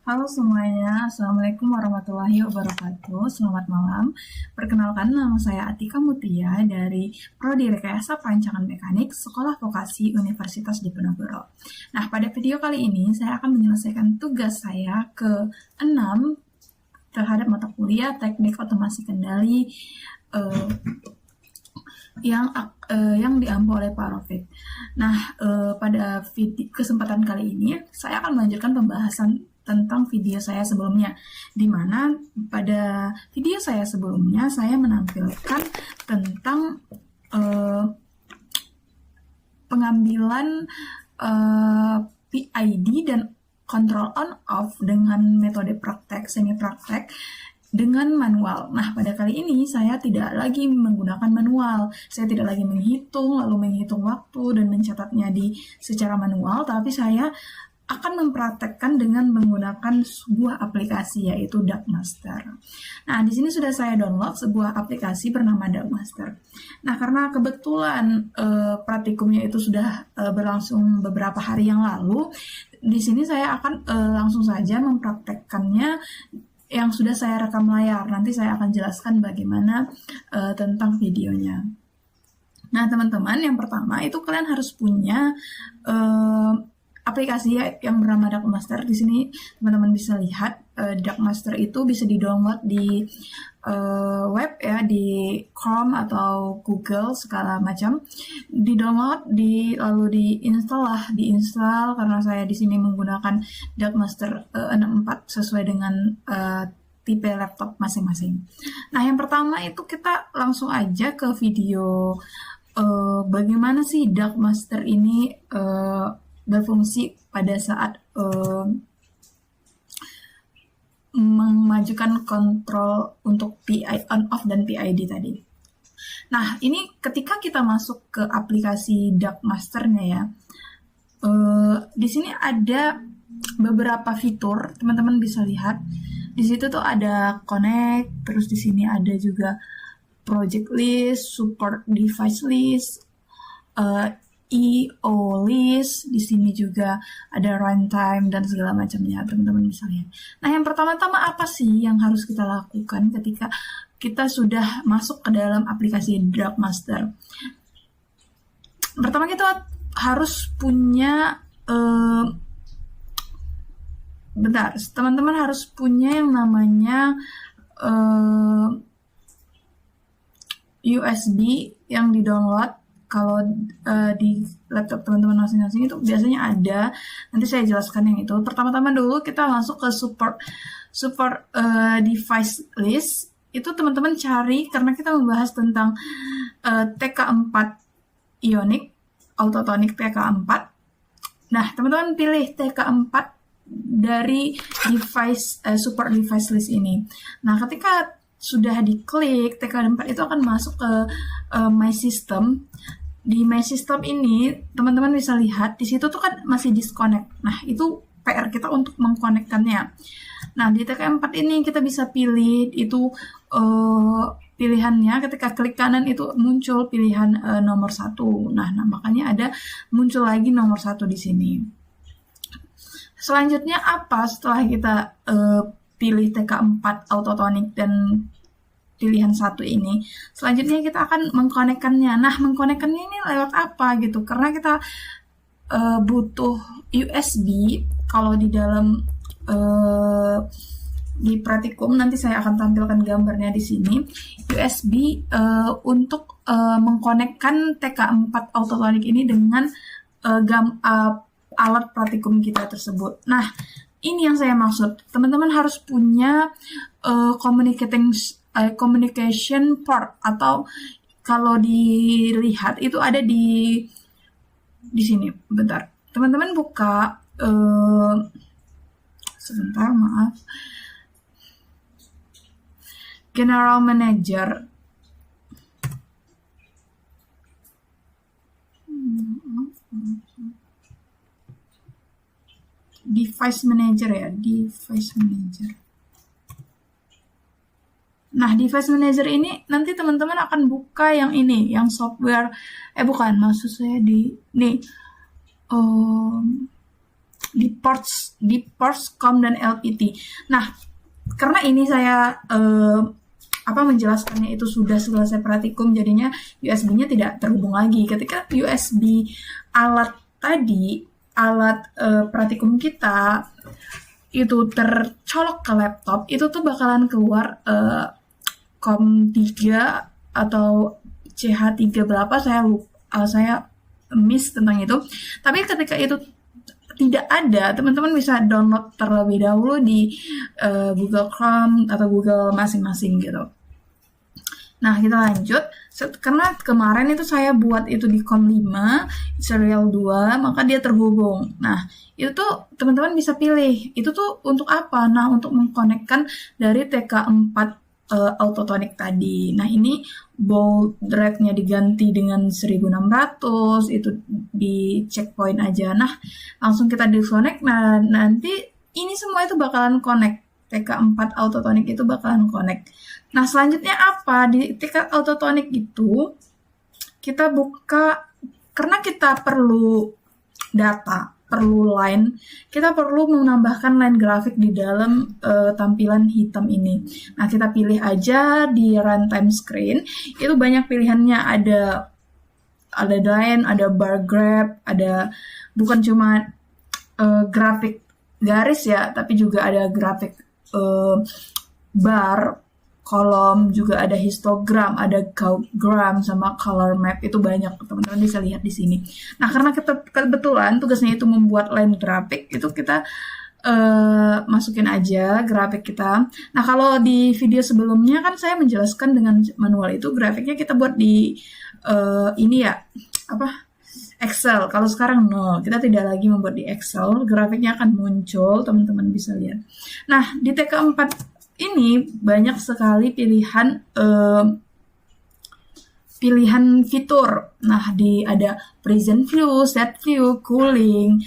Halo semuanya, Assalamualaikum warahmatullahi wabarakatuh. Selamat malam. Perkenalkan, nama saya Atika Mutia dari Prodi Rekayasa Perancangan Mekanik Sekolah Vokasi Universitas Diponegoro. Nah, pada video kali ini saya akan menyelesaikan tugas saya ke-6 terhadap mata kuliah Teknik Otomasi Kendali eh, yang diampu oleh Pak Rofik. Nah, pada kesempatan kali ini saya akan melanjutkan pembahasan tentang video saya sebelumnya, di mana pada video saya sebelumnya saya menampilkan tentang pengambilan PID dan control on off dengan metode praktek semi praktek dengan manual. Nah, pada kali ini saya tidak lagi menggunakan manual. Saya tidak lagi menghitung, lalu menghitung waktu dan mencatatnya secara manual, tapi saya akan mempraktekkan dengan menggunakan sebuah aplikasi, yaitu Darkmaster. Nah, di sini sudah saya download sebuah aplikasi bernama Darkmaster. Nah, karena kebetulan praktikumnya itu sudah berlangsung beberapa hari yang lalu, di sini saya akan langsung saja mempraktekkannya yang sudah saya rekam layar. Nanti saya akan jelaskan bagaimana tentang videonya. Nah, teman-teman, yang pertama itu kalian harus punya aplikasi yang bernama Darkmaster. Di sini teman-teman bisa lihat Darkmaster itu bisa di-download di web ya, di Chrome atau Google segala macam. Di-download, lalu diinstal karena saya di sini menggunakan Darkmaster 64 sesuai dengan tipe laptop masing-masing. Nah, yang pertama itu kita langsung aja ke video bagaimana sih Darkmaster ini berfungsi pada saat memajukan kontrol untuk PID on off dan PID tadi. Nah, ini ketika kita masuk ke aplikasi Darkmaster-nya ya, di sini ada beberapa fitur, teman-teman bisa lihat. Di situ tuh ada connect, terus di sini ada juga project list, support device list, EO list, di sini juga ada runtime dan segala macamnya, teman-teman bisa lihat. Nah, yang pertama-tama apa sih yang harus kita lakukan ketika kita sudah masuk ke dalam aplikasi Darkmaster? Pertama kita harus punya teman-teman harus punya yang namanya USB yang di-download. Kalau di laptop teman-teman masing-masing itu biasanya ada. Nanti saya jelaskan yang itu. Pertama-tama dulu kita masuk ke support device list. Itu teman-teman cari karena kita membahas tentang TK4 Ionic, Autotonic TK4. Nah, teman-teman pilih TK4 dari support device list ini. Nah, ketika sudah diklik, TK4 itu akan masuk ke My System. Di My System ini, teman-teman bisa lihat, di situ tuh kan masih disconnect. Nah, itu PR kita untuk mengkonekkannya. Nah, di TK4 ini kita bisa pilih itu pilihannya. Ketika klik kanan itu muncul pilihan nomor 1. Nah, makanya ada muncul lagi nomor 1 di sini. Selanjutnya apa setelah kita pilih TK4 Autotonic dan pilihan 1 ini? Selanjutnya kita akan mengkonekkannya. Nah, mengkonekkannya ini lewat apa gitu? Karena kita butuh USB. Kalau di dalam di praktikum nanti saya akan tampilkan gambarnya di sini. USB untuk mengkonekkan TK4 Autotonic ini dengan alat praktikum kita tersebut. Nah, ini yang saya maksud. Teman-teman harus punya communication port, atau kalau dilihat itu ada di sini. Bentar, teman-teman buka sebentar, maaf. General Manager. Device Manager ya, Device Manager. Nah, Device Manager ini nanti teman-teman akan buka yang ini, yang software, maksud saya di ports COM dan LPT. Nah, karena ini saya menjelaskannya itu sudah selesai praktikum, jadinya USB-nya tidak terhubung lagi. Ketika USB alat praktikum kita itu tercolok ke laptop, itu tuh bakalan keluar COM3 atau CH3 berapa, saya miss tentang itu. Tapi ketika itu tidak ada, teman-teman bisa download terlebih dahulu di Google Chrome atau Google masing-masing gitu. Nah, kita lanjut. Karena kemarin itu saya buat itu di COM5, serial 2, maka dia terhubung. Nah, itu tuh teman-teman bisa pilih. Itu tuh untuk apa? Nah, untuk mengkonekkan dari TK4 Autotonic tadi. Nah, ini baud rate-nya diganti dengan 1600, itu di checkpoint aja. Nah, langsung kita disconnect. Nah, nanti ini semua itu bakalan connect. TK4 Autotonic itu bakalan connect. Nah, selanjutnya apa? Di TK Autotonic itu kita buka, karena kita perlu data, perlu line, kita perlu menambahkan line grafik di dalam tampilan hitam ini. Nah, kita pilih aja di runtime screen, itu banyak pilihannya, ada line, ada bar graph, ada bukan cuma grafik garis ya, tapi juga ada grafik bar, kolom, juga ada histogram, ada countgram, sama color map. Itu banyak, teman-teman bisa lihat di sini. Nah, karena kebetulan tugasnya itu membuat line grafik, itu kita masukin aja grafik kita. Nah, kalau di video sebelumnya kan saya menjelaskan dengan manual itu grafiknya kita buat di Excel. Kalau sekarang kita tidak lagi membuat di Excel, grafiknya akan muncul, teman-teman bisa lihat. Nah, di TK4 ini banyak sekali pilihan fitur. Nah, ada present view, set view, cooling,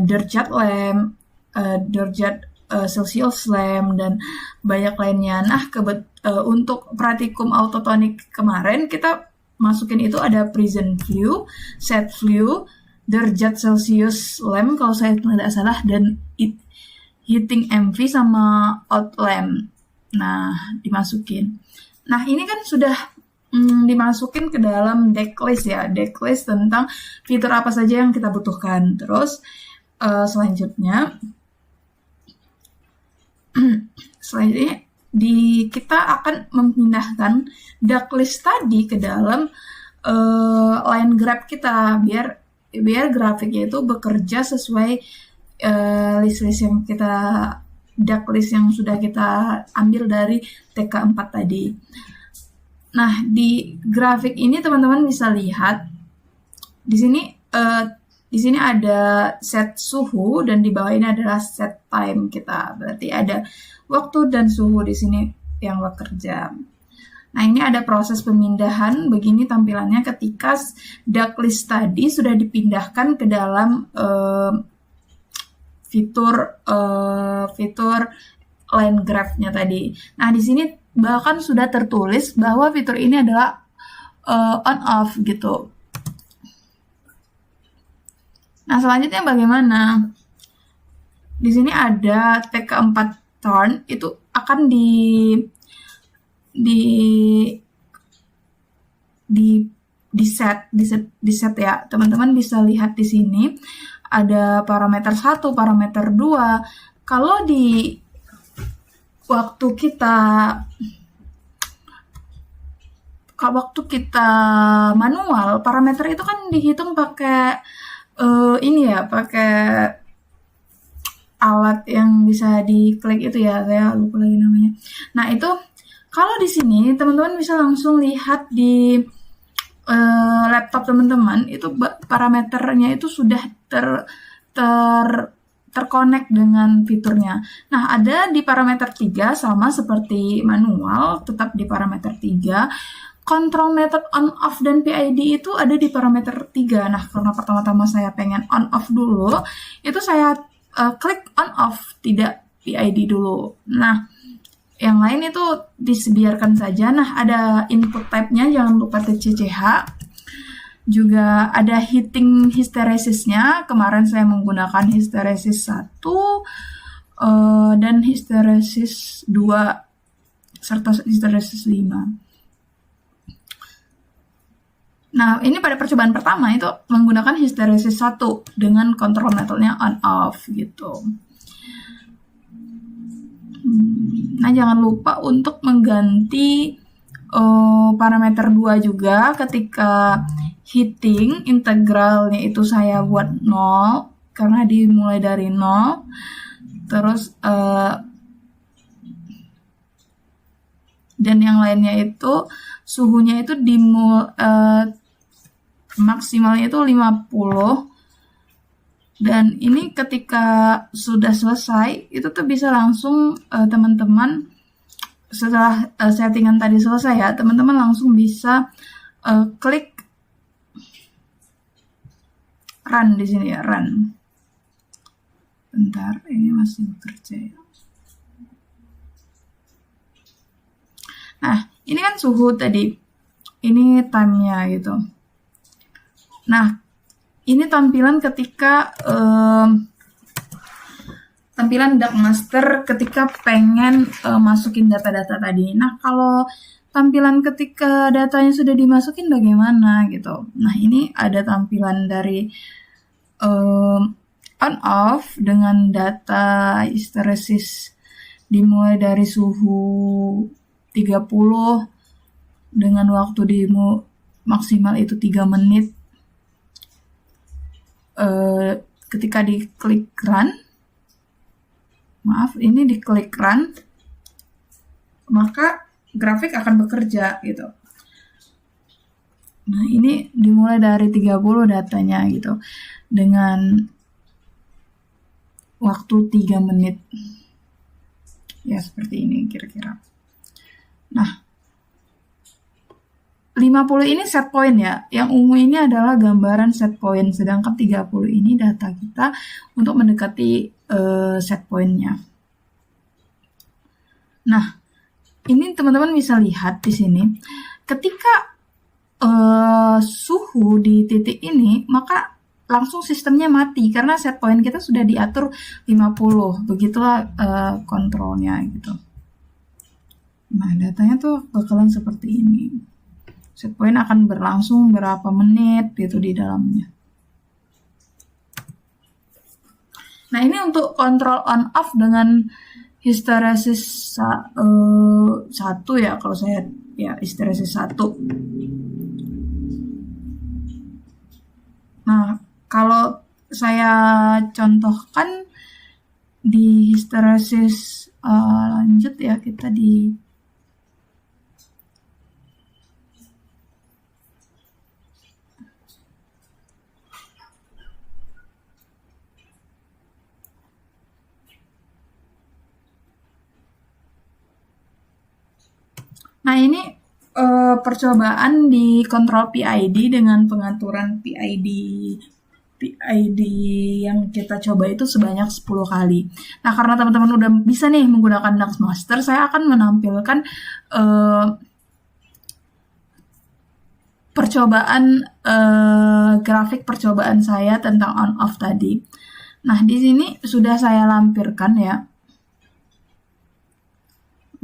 derajat lamp, derajat Celsius lamp, dan banyak lainnya. Nah, untuk praktikum Autotonic kemarin kita masukin itu ada present view, set view, derajat Celsius lamp kalau saya tidak salah, dan heating MV sama out lamp. Nah, dimasukin. Nah, ini kan sudah dimasukin ke dalam decklist ya, decklist tentang fitur apa saja yang kita butuhkan. Terus selanjutnya kita akan memindahkan decklist tadi ke dalam line graph kita, biar grafiknya itu bekerja sesuai list-list yang decklist yang sudah kita ambil dari TK4 tadi. Nah, di grafik ini teman-teman bisa lihat di sini ada set suhu, dan di bawah ini adalah set time kita. Berarti ada waktu dan suhu di sini yang bekerja. Nah, ini ada proses pemindahan. Begini tampilannya ketika decklist tadi sudah dipindahkan ke dalam fitur line graph-nya tadi. Nah, di sini bahkan sudah tertulis bahwa fitur ini adalah on off gitu. Nah, selanjutnya bagaimana? Di sini ada TK4 turn, itu akan di set ya. Teman-teman bisa lihat di sini ada parameter 1, parameter 2. Kalau di waktu kita manual, parameter itu kan dihitung pakai pakai alat yang bisa diklik itu ya, saya lupa lagi namanya. Nah, itu kalau di sini teman-teman bisa langsung lihat di laptop teman-teman, itu parameternya itu sudah terkonek dengan fiturnya. Nah, ada di parameter 3 sama seperti manual, tetap di parameter 3. Control method on off dan PID itu ada di parameter 3. Nah, karena pertama-tama saya pengen on off dulu, itu saya klik on off, tidak PID dulu. Nah, yang lain itu dibiarkan saja. Nah, ada input type-nya, jangan lupa TCCH. juga ada heating hysteresisnya. Kemarin saya menggunakan hysteresis 1 dan hysteresis 2 serta hysteresis 5. Nah, ini pada percobaan pertama itu menggunakan hysteresis 1 dengan kontrol metodenya on off gitu. Nah, jangan lupa untuk mengganti parameter 2 juga ketika heating. Integralnya itu saya buat 0 karena dimulai dari 0. Terus dan yang lainnya itu suhunya itu maksimalnya itu 50. Dan ini ketika sudah selesai itu tuh bisa langsung teman-teman setelah settingan tadi selesai ya, teman-teman langsung bisa klik run di sini ya, run. Bentar, ini masih bekerja ya. Nah, ini kan suhu tadi, ini time-nya gitu. Nah, ini tampilan ketika tampilan Dark Master ketika pengen masukin data-data tadi. Nah, kalau tampilan ketika datanya sudah dimasukin bagaimana gitu. Nah, ini ada tampilan dari on off dengan data hysteresis dimulai dari suhu 30 dengan waktu maksimal itu 3 menit. Ketika diklik run, ini diklik run, maka grafik akan bekerja gitu. Nah, ini dimulai dari 30 datanya gitu dengan waktu 3 menit ya, seperti ini kira-kira. Nah, 50 ini set point ya. Yang ungu ini adalah gambaran set point, sedangkan 30 ini data kita untuk mendekati set pointnya. Nah, ini teman-teman bisa lihat di sini. Ketika suhu di titik ini, maka langsung sistemnya mati karena set point kita sudah diatur 50. Begitulah kontrolnya gitu. Nah, datanya tuh bakalan seperti ini. Set point akan berlangsung berapa menit gitu di dalamnya. Nah, ini untuk kontrol on off dengan hysteresis 1 ya, kalau saya ya hysteresis 1. Nah, kalau saya contohkan di hysteresis lanjut ya, kita di Nah, ini percobaan di kontrol PID dengan pengaturan PID yang kita coba itu sebanyak 10 kali. Nah, karena teman-teman udah bisa nih menggunakan Dark Master, saya akan menampilkan percobaan grafik percobaan saya tentang on off tadi. Nah, di sini sudah saya lampirkan ya.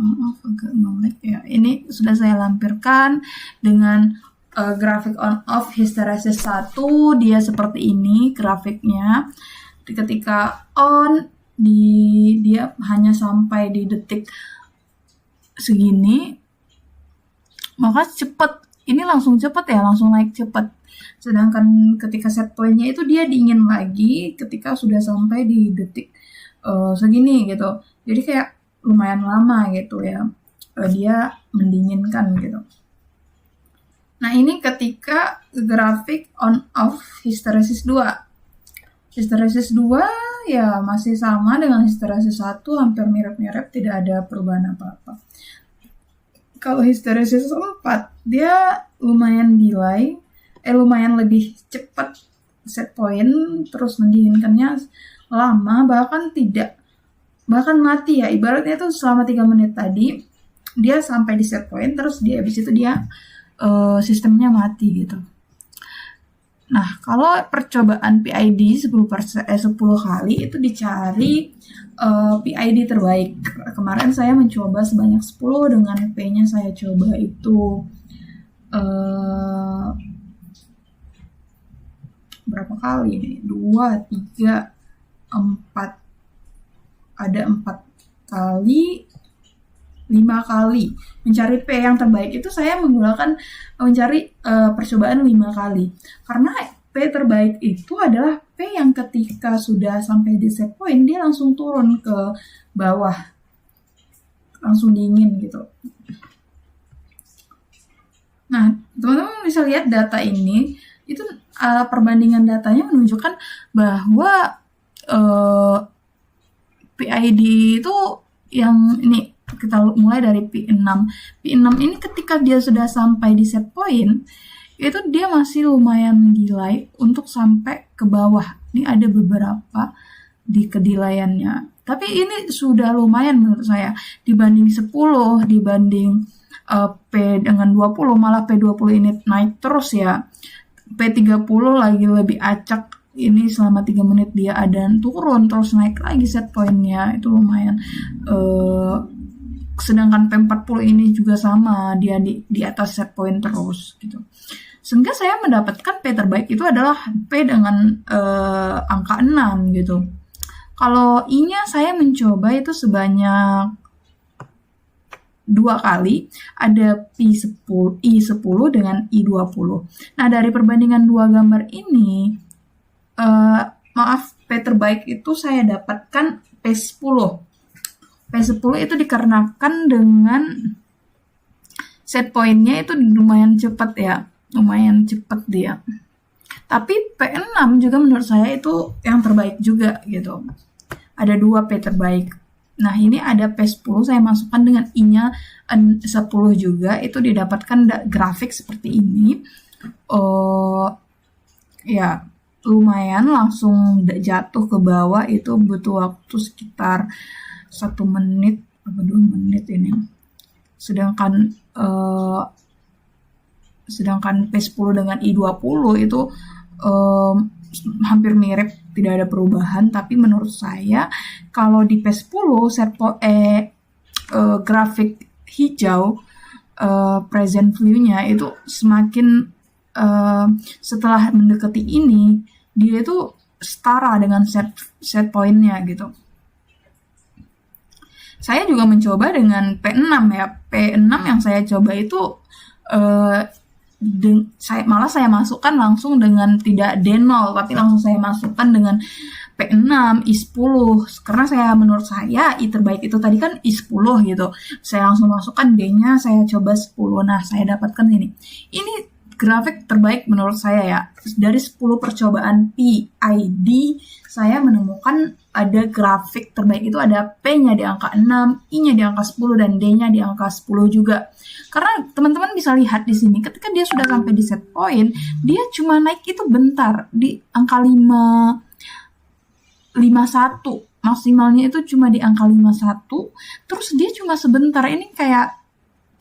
Maaf, agak nge-lag ya. Ini sudah saya lampirkan dengan grafik on off hysteresis 1. Dia seperti ini grafiknya. Ketika on, dia hanya sampai di detik segini, maka cepat. Ini langsung cepat ya, langsung naik cepat. Sedangkan ketika set point-nya itu dia dingin lagi ketika sudah sampai di detik segini gitu. Jadi kayak lumayan lama gitu ya, dia mendinginkan gitu. Nah, ini ketika grafik on off hysteresis 2. Hysteresis 2 ya masih sama dengan hysteresis 1, hampir mirip-mirip, tidak ada perubahan apa-apa. Kalau hysteresis 4, dia lumayan delay, lumayan lebih cepat set point, terus mendinginkannya lama, bahkan mati ya, ibaratnya itu selama 3 menit tadi dia sampai di set point, terus habis itu dia sistemnya mati gitu. Nah, kalau percobaan PID 10 kali itu dicari PID terbaik. Kemarin saya mencoba sebanyak 10 dengan P-nya saya coba itu berapa kali nih? 2, 3, 4. Ada 4 kali, 5 kali. Mencari P yang terbaik itu saya menggunakan mencari percobaan 5 kali. Karena P terbaik itu adalah P yang ketika sudah sampai di set point dia langsung turun ke bawah. Langsung dingin gitu. Nah, teman-teman bisa lihat data ini, itu perbandingan datanya menunjukkan bahwa PID itu yang ini kita mulai dari P6. P6 ini ketika dia sudah sampai di set point, itu dia masih lumayan delay untuk sampai ke bawah. Ini ada beberapa di kedilayannya. Tapi ini sudah lumayan menurut saya. Dibanding 10, dibanding P dengan 20, malah P20 ini naik terus ya. P30 lagi lebih acak. Ini selama 3 menit dia ada turun, terus naik lagi set pointnya. Itu lumayan. Sedangkan P40 ini juga sama, dia di atas set point terus gitu. Sehingga saya mendapatkan P terbaik itu adalah P dengan angka 6 gitu. Kalau I-nya saya mencoba itu sebanyak 2 kali, ada I10 dengan I20. Nah, dari perbandingan 2 gambar ini, P terbaik itu saya dapatkan P10. P10 itu dikarenakan dengan set pointnya itu lumayan cepat ya. Lumayan cepat dia. Tapi P6 juga menurut saya itu yang terbaik juga gitu. Ada 2 P terbaik. Nah, ini ada P10 saya masukkan dengan I-nya 10 juga. Itu didapatkan grafik seperti ini. Ya, lumayan langsung jatuh ke bawah, itu butuh waktu sekitar 1 menit atau 2 menit ini. Sedangkan P10 dengan I20 itu hampir mirip, tidak ada perubahan. Tapi menurut saya kalau di P10 grafik hijau present view-nya itu semakin setelah mendekati ini dia itu setara dengan set point-nya gitu. Saya juga mencoba dengan P6 ya. P6 yang saya coba itu saya masukkan langsung dengan tidak D0, tapi langsung saya masukkan dengan P6, I10. Karena menurut saya I terbaik itu tadi kan I10 gitu. Saya langsung masukkan D-nya, saya coba 10. Nah, saya dapatkan ini. Ini grafik terbaik menurut saya ya. Dari 10 percobaan PID, saya menemukan ada grafik terbaik itu ada P-nya di angka 6, I-nya di angka 10, dan D-nya di angka 10 juga. Karena teman-teman bisa lihat di sini, ketika dia sudah sampai di set point, dia cuma naik itu bentar, di angka 51. Maksimalnya itu cuma di angka 51, terus dia cuma sebentar, ini kayak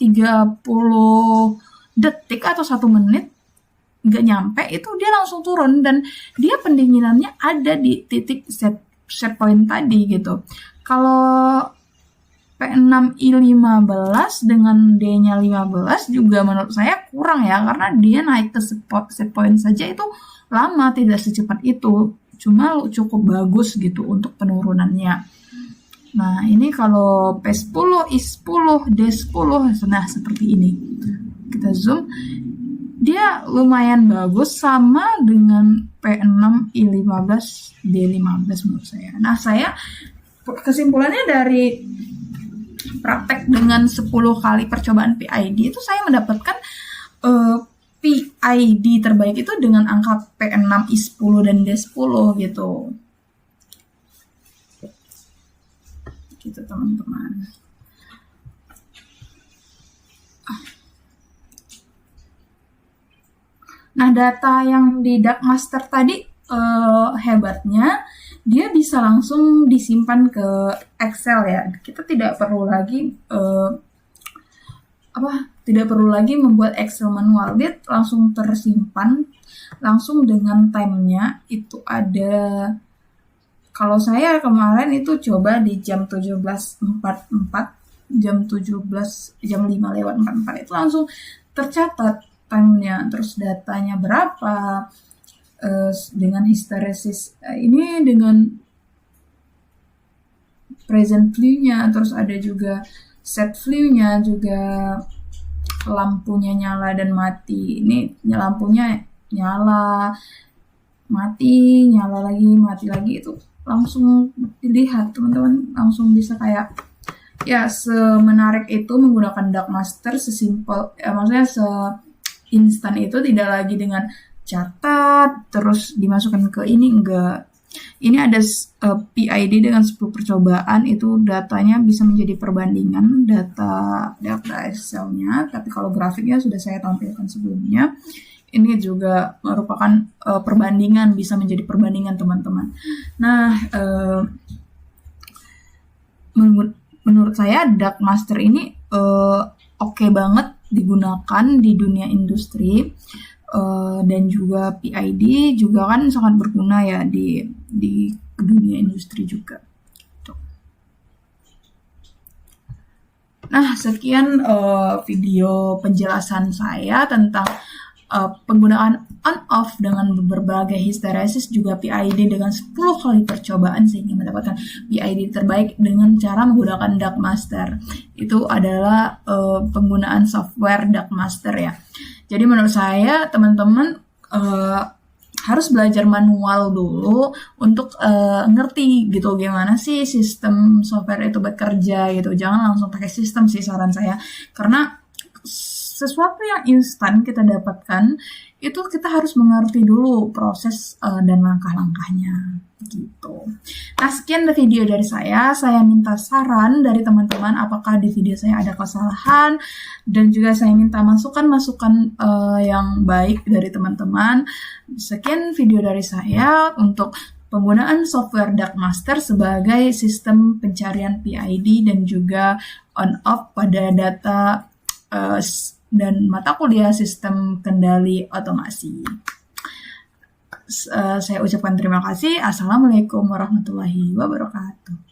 30 detik atau 1 menit, nggak nyampe, itu dia langsung turun, dan dia pendinginannya ada di titik set point tadi gitu. Kalau P6I15 dengan D-nya 15 juga menurut saya kurang ya, karena dia naik ke set point saja itu lama, tidak secepat itu. Cuma cukup bagus gitu untuk penurunannya. Nah, ini kalau P10, I10, D10, nah seperti ini. Kita zoom. Dia lumayan bagus, sama dengan P6I15, D15 menurut saya. Nah, kesimpulannya dari praktek dengan 10 kali percobaan PID itu saya mendapatkan PID terbaik itu dengan angka P6, I10, dan D10 gitu. Gitu teman-teman. Nah, data yang di Darkmaster tadi hebatnya dia bisa langsung disimpan ke Excel ya. Kita tidak perlu lagi membuat Excel manual. Dia langsung tersimpan langsung dengan time-nya itu ada. Kalau saya kemarin itu coba di jam 17.44, jam 5:44 itu langsung tercatat time-nya, terus datanya berapa, dengan hysteresis ini dengan present view-nya, terus ada juga set view-nya, juga lampunya nyala dan mati. Ini lampunya nyala, mati, nyala lagi, mati lagi, itu langsung dilihat teman-teman, langsung bisa kayak ya semenarik itu menggunakan Dark Master, sesimpel maksudnya seinstan itu, tidak lagi dengan catat terus dimasukkan ke ini, enggak. Ini ada PID dengan 10 percobaan, itu datanya bisa menjadi perbandingan data Excel-nya, tapi kalau grafiknya sudah saya tampilkan sebelumnya. Ini juga merupakan perbandingan, bisa menjadi perbandingan teman-teman. Nah, menurut saya Dark Master ini oke banget digunakan di dunia industri, dan juga PID juga kan sangat berguna ya di dunia industri juga. Nah, sekian video penjelasan saya tentang penggunaan on-off dengan berbagai hysteresis, juga PID dengan 10 kali percobaan sehingga mendapatkan PID terbaik dengan cara menggunakan Dark Master. Itu adalah penggunaan software Dark Master ya. Jadi menurut saya teman-teman harus belajar manual dulu untuk ngerti gitu gimana sih sistem software itu bekerja gitu. Jangan langsung pakai sistem sih saran saya, karena sesuatu yang instan kita dapatkan itu kita harus mengerti dulu proses dan langkah-langkahnya gitu. Nah, sekian video dari saya. Saya minta saran dari teman-teman apakah di video saya ada kesalahan, dan juga saya minta masukan-masukan yang baik dari teman-teman. Sekian video dari saya untuk penggunaan software Dark Master sebagai sistem pencarian PID dan juga on-off pada data dan mata kuliah sistem kendali otomasi. Saya ucapkan terima kasih. Assalamualaikum warahmatullahi wabarakatuh.